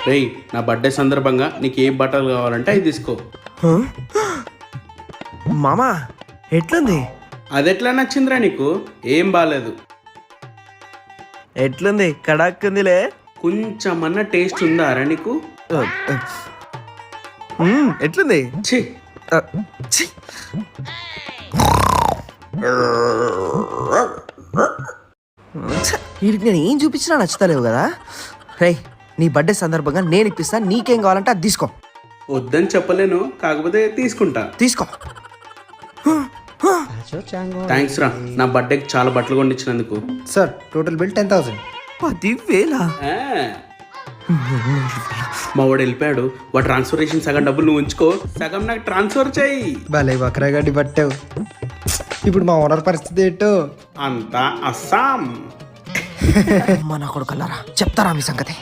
రేయ్, నా బర్త్డే సందర్భంగా నీకు ఏ బట్టలు కావాలంటే అవి తీసుకో. మామా ఎట్లుంది? అది ఎట్లా నచ్చిందిరా నీకు? ఏం బాలేదు. ఎట్లుంది? కడాక్కుందిలే. కొంచెమన్నా టేస్ట్ ఉందా రా నీకు? ఎట్లుంది? ఛీ, ఛీ. వీడికి నేను ఏం చూపించినా నచ్చుతలేవు కదా. రే, నీ బర్త్డే సందర్భంగా నేను ఇప్పిస్తాను, నీకేం కావాలంటే అది తీసుకో. వద్దని చెప్పలేను, కాకపోతే తీసుకుంటా. తీసుకో. థ్యాంక్స్ రా, నా బర్త్డేకి చాలా బట్టలు కొనిచ్చినందుకు. Sir total bill 10,000. 10,000? మా వాడు వెళ్ళిపోయాడు. వాడు ట్రాన్స్ఫర్టేషన్ సగం డబ్బులు నువ్వు ఉంచుకో, సగం నాకు ట్రాన్స్ఫర్ చేయి. భలే బక్రాగడ్డి పట్టావు. ఇప్పుడు మా ఓనర్ పరిస్థితి ఏంటో అంతా అస్సాం. మన కొడుకల్లారా చెప్తారా మీ సంగతి?